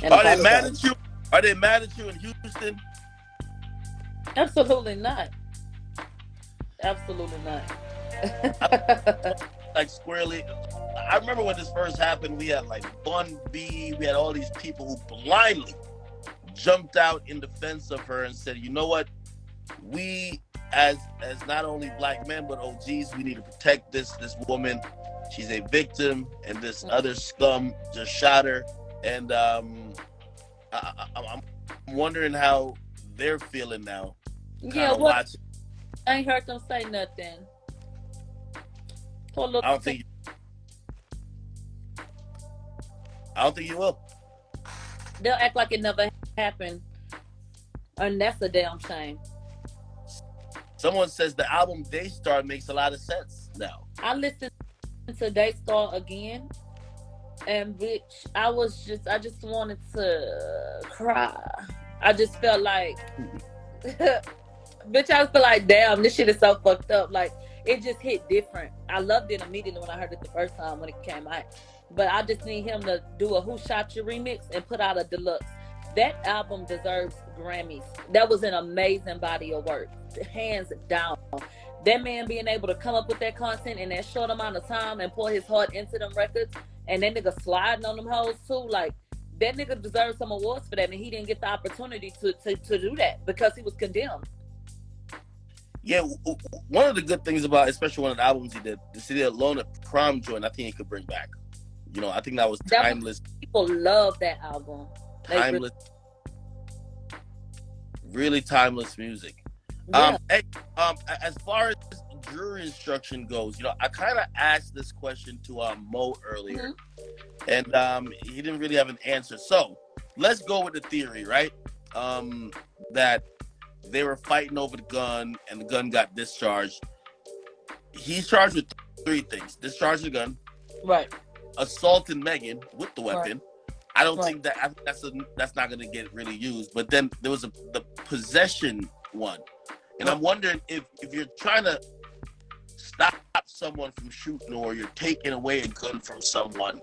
And Are they mad apologize. at you? Are they mad at you in Houston? Absolutely not. Absolutely not. I like squarely. I remember when this first happened, we had like Bun B, we had all these people who blindly jumped out in defense of her and said, you know what? We as not only black men but OGs, we need to protect this woman. She's a victim, and this other scum just shot her. And I'm wondering how they're feeling now, kind Yeah, of what? watching. I ain't heard them say nothing. Poor little I don't think I don't think you will. they'll act like it never happened, and that's a damn shame. Someone says the album Daystar makes a lot of sense now. I listened to Daystar again, and bitch, I just wanted to cry. I just felt like, bitch, I just feel like, damn, this shit is so fucked up. Like, it just hit different. I loved it immediately when I heard it the first time when it came out. But I just need him to do a Who Shot You remix and put out a deluxe. That album deserves Grammys. That was an amazing body of work, hands down. That man being able to come up with that content in that short amount of time and pour his heart into them records, and that nigga sliding on them hoes too, like, that nigga deserves some awards for that, and he didn't get the opportunity to do that because he was condemned. Yeah, one of the good things about, especially one of the albums he did, the City Alone at Prom joint, I think he could bring back. You know, I think that was timeless. People love that album. Timeless, really timeless music. Yeah. Hey, as far as jury instruction goes, you know, I kind of asked this question to Mo earlier, and he didn't really have an answer. So let's go with the theory, right? That they were fighting over the gun, and the gun got discharged. He's charged with 3 things: discharge the gun, right, assaulting Megan with the weapon. Right. I don't think that. I think that's not going to get really used. But then there was the possession one, and I'm wondering if you're trying to stop someone from shooting, or you're taking away a gun from someone,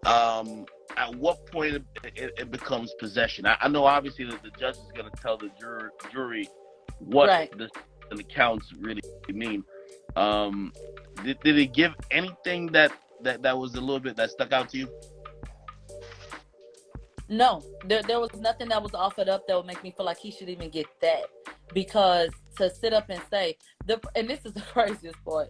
at what point it becomes possession. I know obviously that the judge is going to tell the jury what the counts really mean. Did it give anything that was a little bit that stuck out to you? No, there was nothing that was offered up that would make me feel like he should even get that. Because to sit up and say, and this is the craziest part,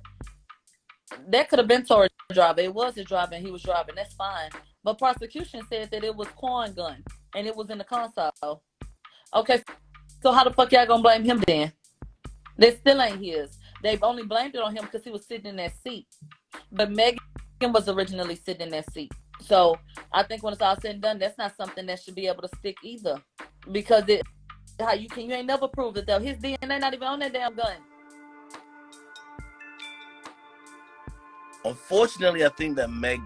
that could have been Tory driving. It was his driving. He was driving. That's fine. But prosecution said that it was Quan gun and it was in the console. Okay, so how the fuck y'all gonna blame him then? That still ain't his. They've only blamed it on him because he was sitting in that seat. But Megan was originally sitting in that seat. So I think when it's all said and done, that's not something that should be able to stick either. Because you ain't never proved it though. His DNA not even on that damn gun. Unfortunately, I think that Meg,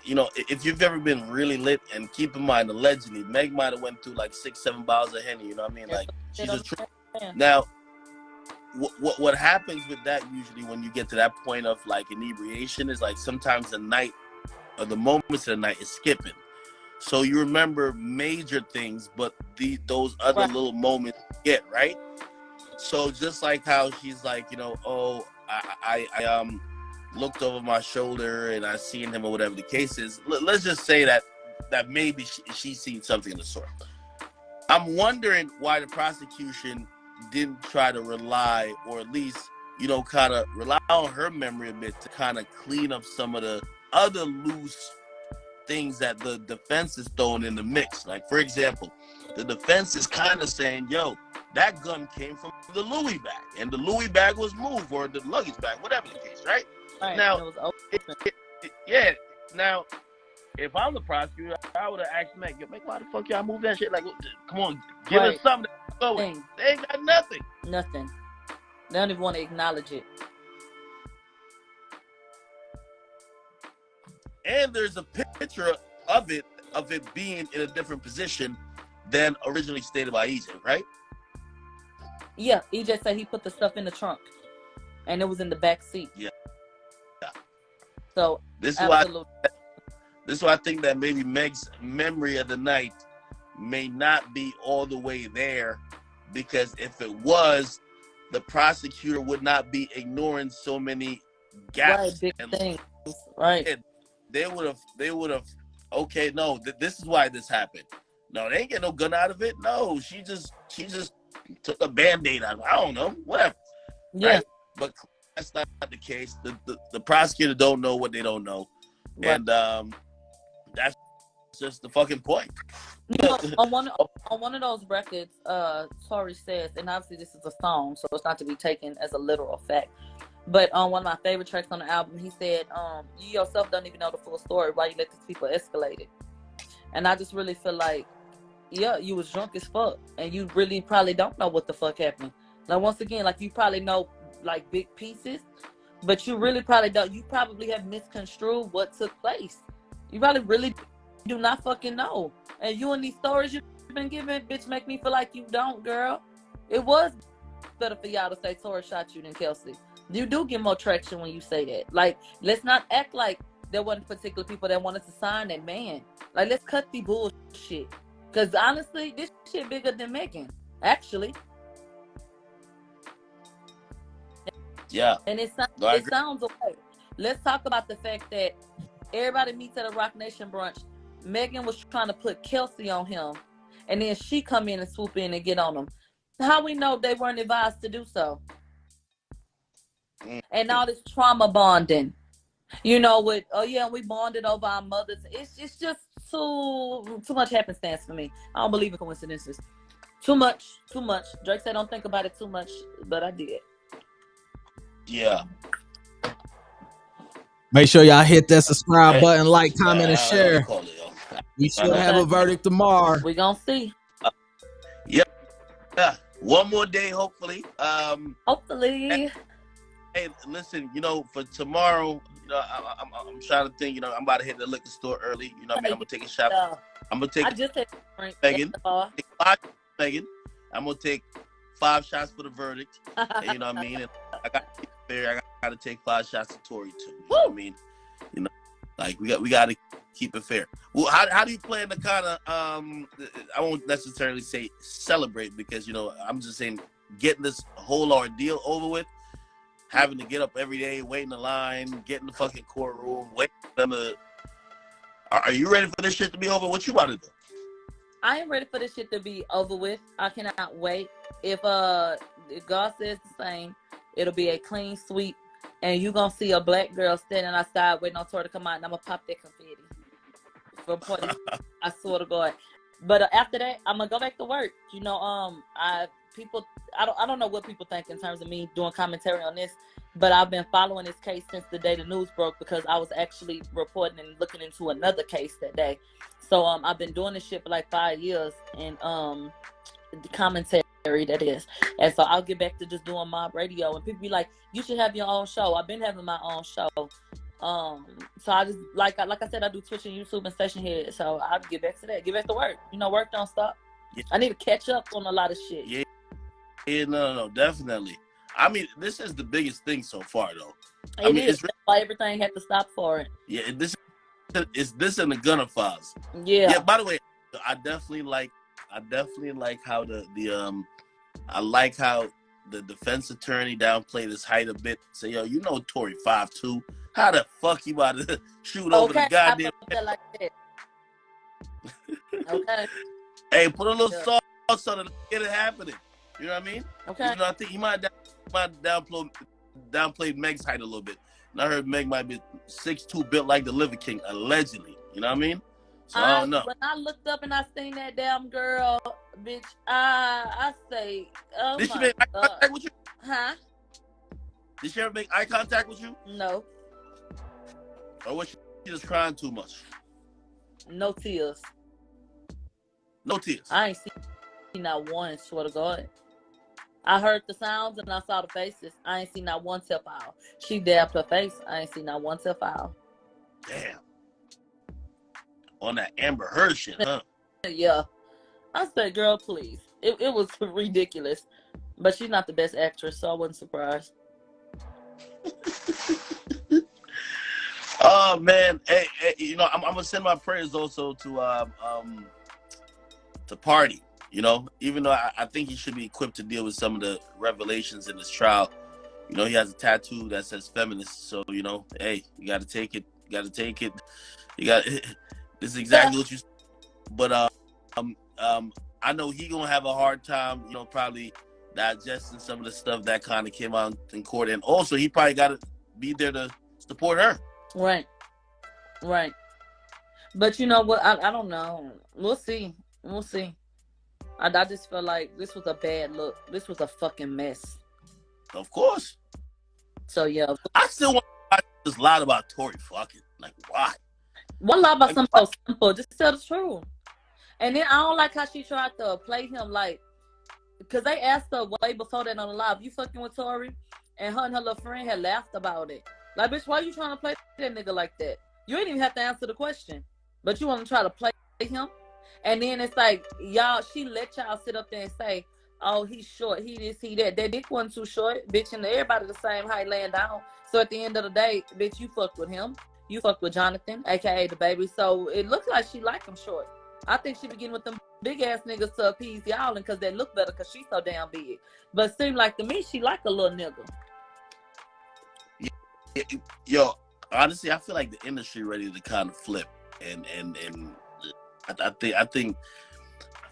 you know, if you've ever been really lit, and keep in mind, allegedly, Meg might have went through like 6-7 bottles of Henny. You know what I mean? Like, she's a true. Now, what happens with that usually when you get to that point of like inebriation is like sometimes the night or the moments of the night is skipping. So you remember major things, but those other little moments you get, right? So just like how she's like, you know, oh, I looked over my shoulder and I seen him or whatever the case is. Let's just say that maybe she's seen something of the sort. I'm wondering why the prosecution didn't try to rely, or at least, you know, kind of rely on her memory a bit to kind of clean up some of the other loose things that the defense is throwing in the mix. Like, for example, the defense is kind of saying, yo, that gun came from the Louis bag, and the Louis bag was moved, or the luggage bag, whatever the case, right? Now, yeah. Now, if I'm the prosecutor, I would have asked Meg, yo, why the fuck y'all move that shit? Like, come on, give us something to go with. They ain't got nothing. Nothing. They don't even want to acknowledge it. And there's a picture of it being in a different position than originally stated by EJ, right? Yeah, EJ said he put the stuff in the trunk, and it was in the back seat. Yeah. So this is why I think that maybe Meg's memory of the night may not be all the way there, because if it was, the prosecutor would not be ignoring so many gaps. Right, big things. Right. They would have. Okay, no, this is why this happened. No, they ain't get no gun out of it. No, she just took a Band-Aid out of it. I don't know, whatever. Yeah. Right? But that's not the case. The prosecutor don't know what they don't know, right. And that's just the fucking point. You know, on one of those records, Tory says, and obviously this is a song, so it's not to be taken as a literal fact. But on one of my favorite tracks on the album, he said, "You yourself don't even know the full story. Why you let these people escalate it?" And I just really feel like, yeah, you was drunk as fuck, and you really probably don't know what the fuck happened. Now, once again, like, you probably know like big pieces, but you really probably don't. You probably have misconstrued what took place. You probably really do not fucking know. And you and these stories you've been giving, bitch, make me feel like you don't, girl. It was better for y'all to say Tory shot you than Kelsey. You do get more traction when you say that. Like, let's not act like there wasn't particular people that wanted to sign that man. Like, let's cut the bullshit. Because honestly, this shit bigger than Megan, actually. Yeah. And it sounds okay. Let's talk about the fact that everybody meets at a Rock Nation brunch. Megan was trying to put Kelsey on him, and then she come in and swoop in and get on him. How we know they weren't advised to do so? And all this trauma bonding, you know, with we bonded over our mothers. It's just too much happenstance for me. I don't believe in coincidences. Too much. Drake said don't think about it too much, but I did. Yeah. Make sure y'all hit that subscribe button, like, comment, and share. We should have a verdict tomorrow. We gonna see. Yeah. One more day, hopefully. Hopefully. Hey, listen, you know, for tomorrow, you know, I'm trying to think, you know, I'm about to hit the liquor store early. You know what I mean? I'm gonna take a shot. I'm gonna take. I just had a drink. Megan. Take 5 Megan. I'm gonna take 5 shots for the verdict. And, you know what I mean? And I got to keep it fair. I got to take 5 shots to Tory too. You know what I mean? You know, like we got to keep it fair. Well, how do you plan to kind of I won't necessarily say celebrate, because, you know, I'm just saying getting this whole ordeal over with. Having to get up every day, wait in the line, get in the fucking courtroom, wait for them to... Are you ready for this shit to be over? What you about to do? I am ready for this shit to be over with. I cannot wait. If God says the same, it'll be a clean sweep, and you gonna see a black girl standing outside waiting on Tory to come out, and I'm gonna pop that confetti. I swear to God. But after that, I'm gonna go back to work. You know, I don't know what people think in terms of me doing commentary on this, but I've been following this case since the day the news broke, because I was actually reporting and looking into another case that day. So I've been doing this shit for like 5 years, and the commentary, that is. And so I'll get back to just doing mob radio, and people be like, you should have your own show. I've been having my own show. So I just like I said, I do Twitch and YouTube and Station Head. So I'll get back to that. Get back to work. You know, work don't stop. Yeah. I need to catch up on a lot of shit. Yeah, no, definitely. I mean, this is the biggest thing so far, though. It's really, why everything had to stop for it. Yeah, this and the Gunna files. Yeah. Yeah. By the way, I definitely like how I like how the defense attorney downplayed his height a bit. Say, yo, you know Tory 5'2". How the fuck you about to shoot over the goddamn? I like that. Okay. Hey, put a little sauce on it, get it happening. You know what I mean? Okay. You know, I think he might downplay Meg's height a little bit. And I heard Meg might be 6'2", built like the Liver King, allegedly. You know what I mean? So I don't know. When I looked up and I seen that damn girl, bitch, I say, oh Did my she make eye God. contact with you? Huh? Did she ever make eye contact with you? No. Or was she just crying too much? No tears. No tears. I ain't seen not one, swear to God. I heard the sounds and I saw the faces. I ain't seen not one tear fall. She dabbed her face. I ain't seen not one tear fall. Damn. On that Amber Heard shit, huh? Yeah. I said, girl, please. It was ridiculous. But she's not the best actress, so I wasn't surprised. Oh man, hey, you know, I'm gonna send my prayers also to to party. You know, even though I think he should be equipped to deal with some of the revelations in this trial. You know, he has a tattoo that says feminist. So, you know, hey, you got to take it. You got to take it. You got this is exactly what you said. But I know he going to have a hard time, you know, probably digesting some of the stuff that kind of came out in court. And also, he probably got to be there to support her. Right. Right. But you know what? I don't know. We'll see. We'll see. I just feel like this was a bad look. This was a fucking mess. Of course. So yeah. I still want to just lie about Tory fucking. Like, why? One lie about something so simple. Just tell the truth. And then I don't like how she tried to play him like, because they asked her way before that on the live, you fucking with Tory? And her little friend had laughed about it. Like, bitch, why you trying to play that nigga like that? You ain't even have to answer the question. But you want to try to play him? And then it's like, y'all, she let y'all sit up there and say, oh, he's short, he this, he that. That dick wasn't too short, bitch, and everybody the same height laying down. So at the end of the day, bitch, you fucked with him. You fucked with Jonathan, a.k.a. the baby. So it looks like she like him short. I think she be getting with them big-ass niggas to appease y'all and because they look better because she's so damn big. But it seemed like to me, she like a little nigga. Yo, honestly, I feel like the industry ready to kind of flip. And I think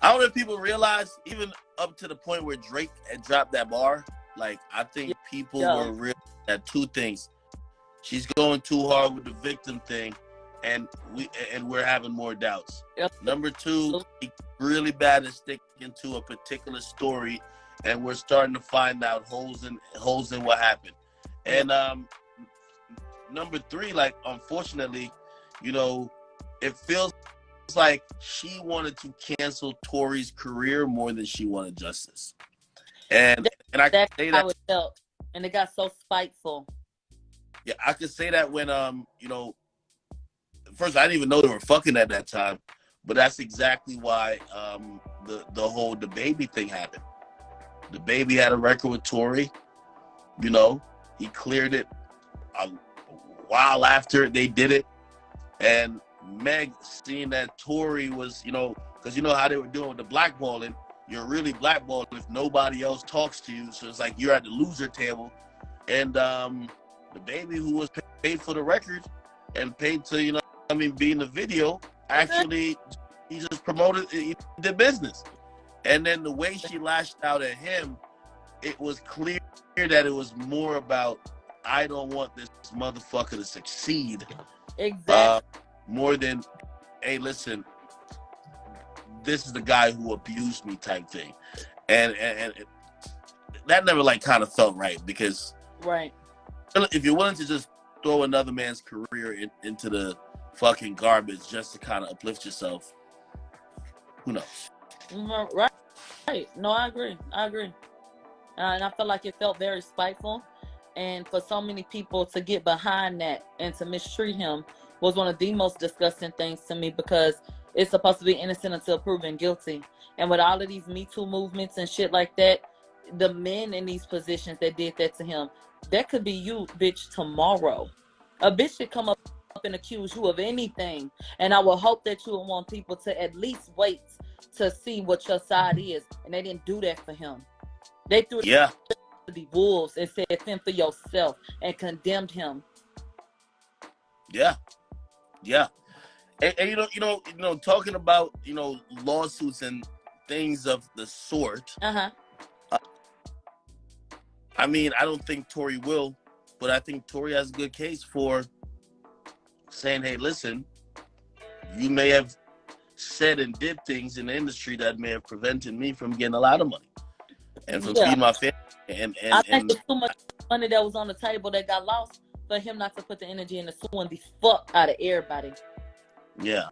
I don't know if people realize, even up to the point where Drake had dropped that bar, like I think people were real at two things. She's going too hard with the victim thing, and we're having more doubts. Yep. Number two, he's really bad at sticking to a particular story, and we're starting to find out holes in what happened. And number three, like unfortunately, you know, it feels like she wanted to cancel Tory's career more than she wanted justice. And I can say that, how it felt. And it got so spiteful. Yeah, I could say that when you know, first I didn't even know they were fucking at that time, but that's exactly why the whole DaBaby thing happened. DaBaby had a record with Tory, you know, he cleared it a while after they did it, and Meg seeing that Tory was, you know, because you know how they were doing with the blackballing, you're really blackballed if nobody else talks to you, so it's like you're at the loser table. And DaBaby, who was paid for the record and paid to, you know, I mean, be in the video, actually he just promoted, he did business. And then the way she lashed out at him, it was clear that it was more about, I don't want this motherfucker to succeed. Exactly. More than, hey, listen, this is the guy who abused me type thing. And that never like kind of felt right, because if you're willing to just throw another man's career into the fucking garbage just to kind of uplift yourself, who knows? Right. No, I agree. And I feel like it felt very spiteful. And for so many people to get behind that and to mistreat him was one of the most disgusting things to me, because it's supposed to be innocent until proven guilty. And with all of these Me Too movements and shit like that, the men in these positions that did that to him, that could be you, bitch, tomorrow. A bitch should come up and accuse you of anything. And I would hope that you would want people to at least wait to see what your side is. And they didn't do that for him. They threw it to the wolves and said, fend for yourself, and condemned him. Yeah. And you know, talking about, you know, lawsuits and things of the sort. I mean, I don't think Tory will, but I think Tory has a good case for saying, hey, listen, you may have said and did things in the industry that may have prevented me from getting a lot of money and from feeding my family. And I think there's too much money that was on the table that got lost for him not to put the energy into suing the fuck out of everybody. Yeah.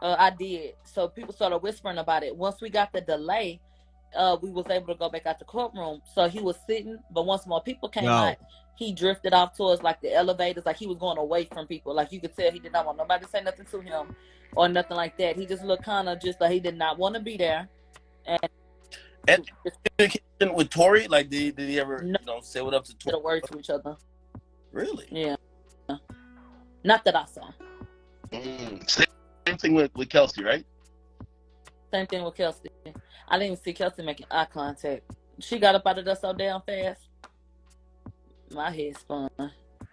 I did. So people started whispering about it. Once we got the delay, we was able to go back out the courtroom. So he was sitting, but once more people came out, he drifted off towards like the elevators, like he was going away from people. Like you could tell he did not want nobody to say nothing to him or nothing like that. He just looked kind of just like he did not want to be there. And communication with Tory, like did he ever say what up to Tory? A word to each other. Really? Yeah. Not that I saw. Same thing with Kelsey, right? Same thing with Kelsey. I didn't even see Kelsey making eye contact. She got up out of there so damn fast. My head spun.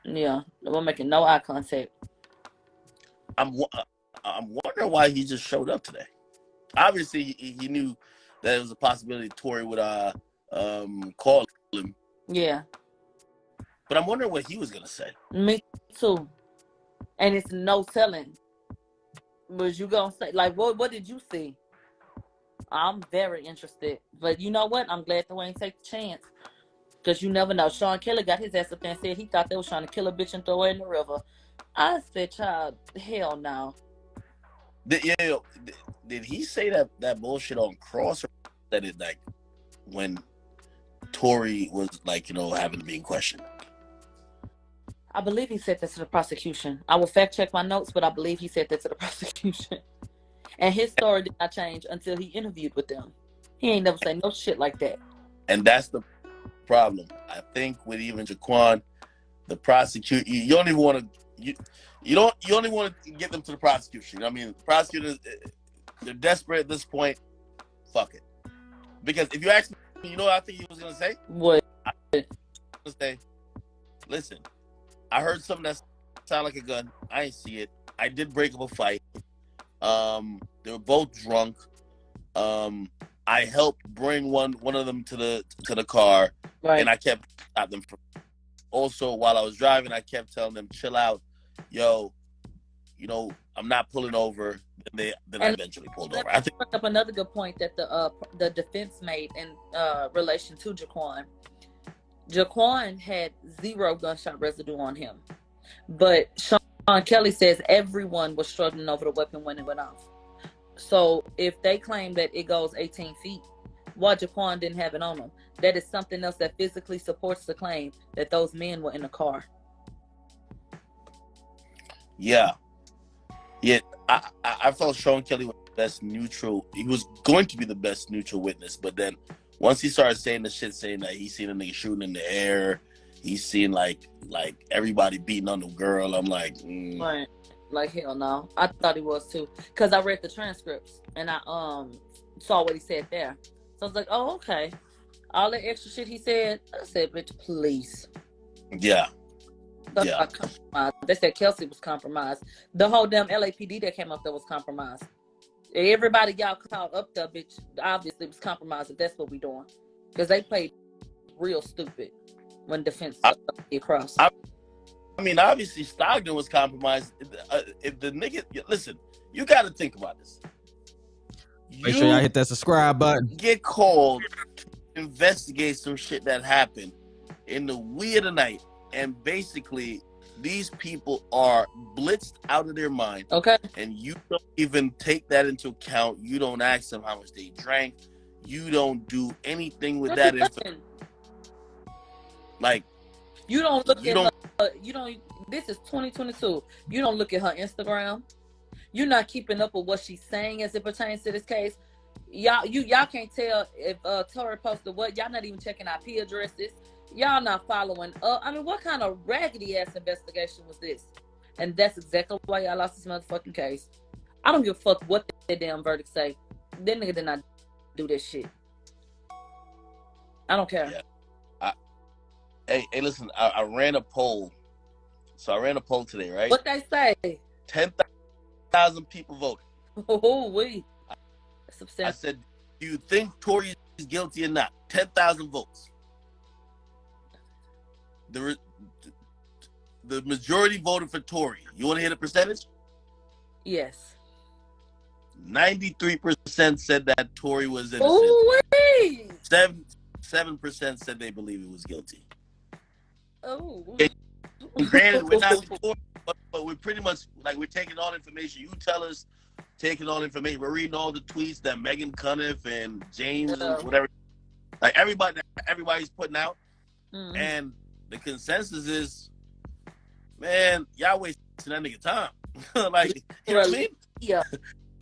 Yeah, we're making no eye contact. I'm wondering why he just showed up today. Obviously, he knew that it was a possibility Tory would call him. Yeah. But I'm wondering what he was gonna say. Me too. And it's no telling. Was you gonna say like what did you see? I'm very interested. But you know what? I'm glad Dwayne take the chance. Because you never know. Sean Kelly got his ass up there and said he thought they was trying to kill a bitch and throw her in the river. I said, child, hell no. Did he say that bullshit on Cross, or that it like when Tory was like, having to be in question? I believe he said that to the prosecution. I will fact check my notes, but I believe he said that to the prosecution. And his story did not change until he interviewed with them. He ain't never say no shit like that. And that's the problem. I think with even Jaquan, the prosecutor, you don't even want to, you don't even want to get them to the prosecution. I mean, the prosecutors, they're desperate at this point. Fuck it. Because if you ask me, you know what I think he was going to say? What? I was going to say, listen, I heard something that sounded like a gun. I ain't see it. I did break up a fight. They were both drunk. I helped bring one of them to the car, right. And I kept stopping them. Also, while I was driving, I kept telling them, "Chill out, yo. I'm not pulling over." Then I eventually pulled over. I think bring up another good point that the defense made in relation to Jaquan. Jaquan had 0 gunshot residue on him, but Sean Kelly says everyone was struggling over the weapon when it went off. So if they claim that it goes 18 feet, while Jaquan didn't have it on him, that is something else that physically supports the claim that those men were in the car. Yeah. I felt Sean Kelly was the best neutral. He was going to be the best neutral witness, but then once he started saying the shit, saying that he's seen a nigga shooting in the air, he's seen like everybody beating on the girl, I'm like, Right. Like, hell no. I thought he was too. Because I read the transcripts and I saw what he said there. So I was like, oh, okay. All that extra shit he said, I said, bitch, please. Yeah. Yeah. They said Kelsey was compromised. The whole damn LAPD that came up there was compromised. Everybody y'all called up there, bitch, obviously was compromised if that's what we doing. Because they played real stupid when defense across. I mean, obviously, Stockton was compromised. If the nigga, listen, you got to think about this. Make sure y'all hit that subscribe button. Get called to investigate some shit that happened in the wee of the night, and basically, these people are blitzed out of their mind. Okay. And you don't even take that into account. You don't ask them how much they drank. You don't do anything with that information. Like, you don't look at her, this is 2022. You don't look at her Instagram. You're not keeping up with what she's saying as it pertains to this case. Y'all can't tell if Tory posted what. Y'all not even checking IP addresses. Y'all not following up. I mean, what kind of raggedy ass investigation was this? And that's exactly why y'all lost this motherfucking case. I don't give a fuck what the damn verdict say. That nigga did not do this shit. I don't care. Yeah. Hey, listen, I ran a poll. So I ran a poll today, right? What they say? 10,000 people voted. Oh, we. I said, do you think Tory is guilty or not? 10,000 votes. The majority voted for Tory. You want to hear the percentage? Yes. 93% said that Tory was innocent. Ooh-wee. 7% said they believe he was guilty. Oh. Granted, we're not Tory, but we're pretty much like we're taking all the information you tell us. taking all the information. We're reading all the tweets that Megan Cuniff and James and whatever, like everybody's putting out. And the consensus is, man, y'all wasting that nigga time. Like, you know what I mean? Yeah.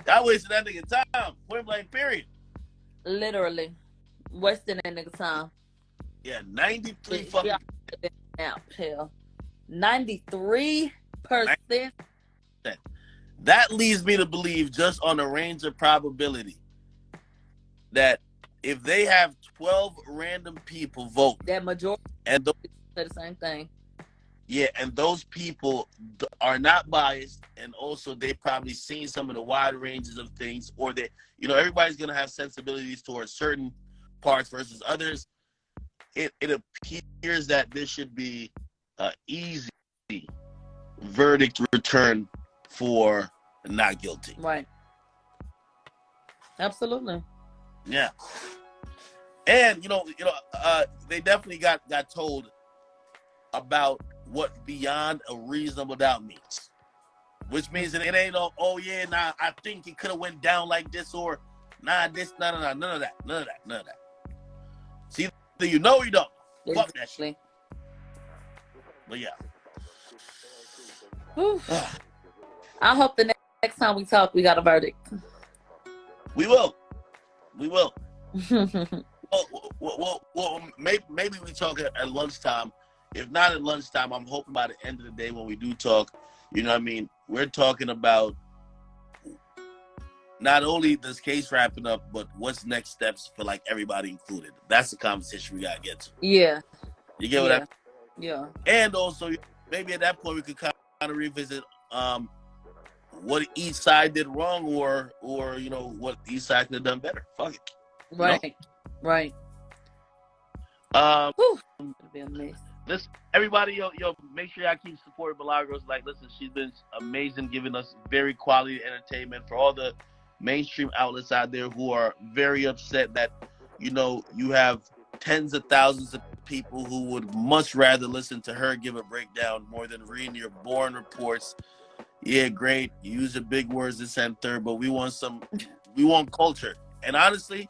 Y'all wasting that nigga time. Point blank, period. Literally. Wasting that nigga time. Yeah, 93 fucking. Now, hell. 93%. That leads me to believe, just on a range of probability, that if they have 12 random people vote, that majority and those, say the same thing. Yeah, and those people are not biased, and also they probably seen some of the wide ranges of things, or they, you know, everybody's gonna have sensibilities towards certain parts versus others. It appears that this should be an easy verdict return for not guilty. Right. Absolutely. Yeah. And they definitely got told about what beyond a reasonable doubt means, which means that it ain't no, oh yeah, nah, I think it could have went down like this, or nah, this, none of that. See, you know you don't. Fuck that shit. But yeah. I hope the next time we talk, we got a verdict. We will. Well, maybe we talk at lunchtime. If not at lunchtime, I'm hoping by the end of the day when we do talk, you know what I mean, we're talking about not only this case wrapping up, but what's next steps for like everybody included. That's the conversation we gotta get to. Yeah. You get what I mean? Yeah. And also, maybe at that point we could kind of revisit what each side did wrong, or what each side could have done better. Fuck it. Right. Right. It'll be a mess. Listen, everybody, yo, make sure y'all keep supporting Milagrogramz. Like, listen, she's been amazing, giving us very quality entertainment. For all the mainstream outlets out there who are very upset that, you have tens of thousands of people who would much rather listen to her give a breakdown more than reading your boring reports. Yeah, great. You use the big words this and third, but we want culture. And honestly,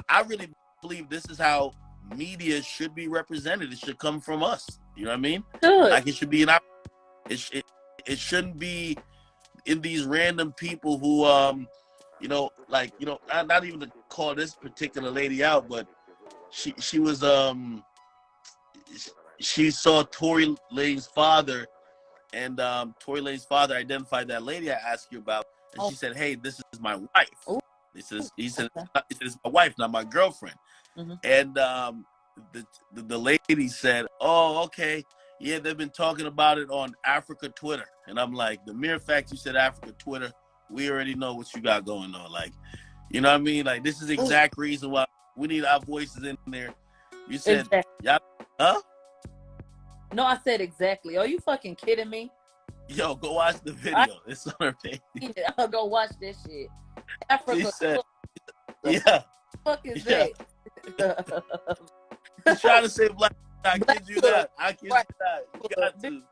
I really believe this is how media should be represented. It should come from us. You know what I mean? Good. Like, it should be it shouldn't be in these random people who not even to call this particular lady out, but she was she saw Tory Lanez's father, and Tory Lanez's father identified that lady I asked you about, and she said, "Hey, this is my wife." Oh. He said, "It's my wife, not my girlfriend." Mm-hmm. And the lady said, "Oh, okay, yeah, they've been talking about it on Africa Twitter." And I'm like, the mere fact you said Africa Twitter, we already know what you got going on. Like, you know what I mean? Like, this is the exact reason why we need our voices in there. You said, exactly. Huh? No, I said exactly. Are you fucking kidding me? Yo, go watch the video. It's on her page. I'll go watch this shit. Africa. She said, yeah. What the fuck is that? You're trying to say black. I kid you not. I kid you not. You got to.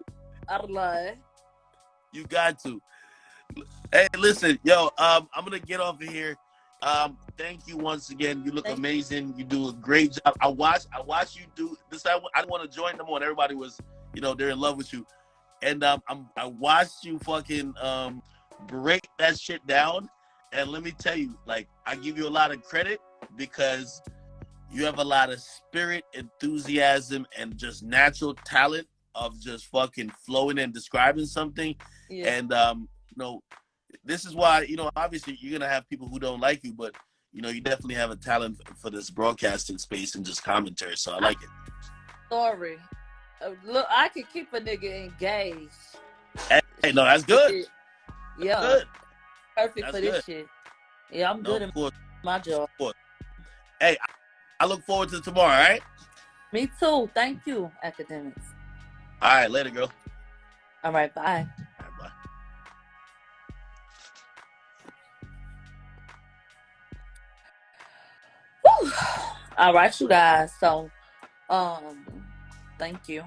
I'm lying. You got to. Hey, listen, yo, I'm gonna get off of here. Thank you once again. You look amazing. You do a great job. I watched you do this. I didn't want to join them on. Everybody was, they're in love with you, and I watched you fucking break that shit down. And let me tell you, like, I give you a lot of credit because you have a lot of spirit, enthusiasm, and just natural talent of just fucking flowing and describing something. Yeah. And this is why, obviously you're gonna have people who don't like you, but you definitely have a talent for this broadcasting space and just commentary. So I like it. Sorry, look, I can keep a nigga engaged. Hey, no, that's good. Yeah, that's good. Perfect that's for good. This shit. Yeah, I'm good in my job. Hey, I look forward to tomorrow. All right. Me too. Thank you, Akademiks. All right, later, girl. All right, bye. All right, you guys. So, thank you.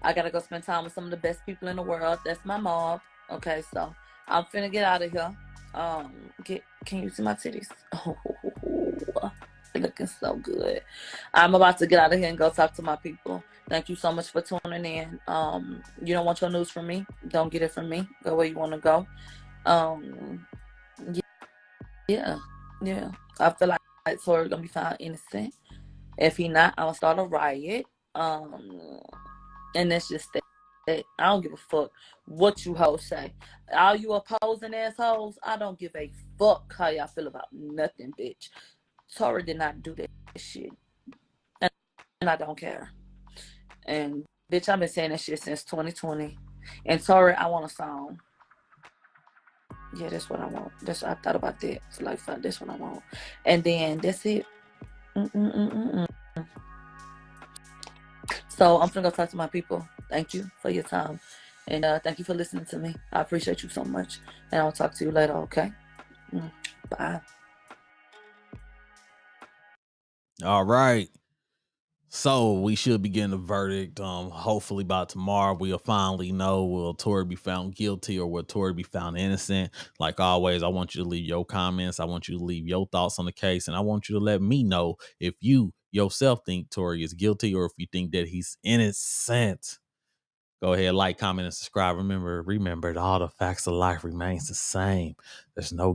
I gotta go spend time with some of the best people in the world. That's my mob. Okay, so I'm finna get out of here. Can you see my titties? Oh, looking so good. I'm about to get out of here and go talk to my people. Thank you so much for tuning in. You don't want your news from me? Don't get it from me. Go where you want to go. Yeah. I feel like Tory gonna be found innocent. If he not, I'm gonna start a riot. And that's just that. I don't give a fuck what you hoes say. All you opposing assholes, I don't give a fuck how y'all feel about nothing, bitch. Tory did not do that shit. And I don't care. And bitch, I've been saying that shit since 2020. And Tory, I want a song. Yeah, that's what I want. I thought about that. It's like, fuck, that's what I want. And then that's it. So I'm gonna go talk to my people. Thank you for your time. And thank you for listening to me. I appreciate you so much. And I'll talk to you later, okay? Bye. All right. So we should be getting a verdict. Hopefully by tomorrow we'll finally know, will Tory be found guilty or will Tory be found innocent? Like always, I want you to leave your comments. I want you to leave your thoughts on the case, and I want you to let me know if you yourself think Tory is guilty or if you think that he's innocent. Go ahead, like, comment, and subscribe. Remember that all the facts of life remains the same. There's no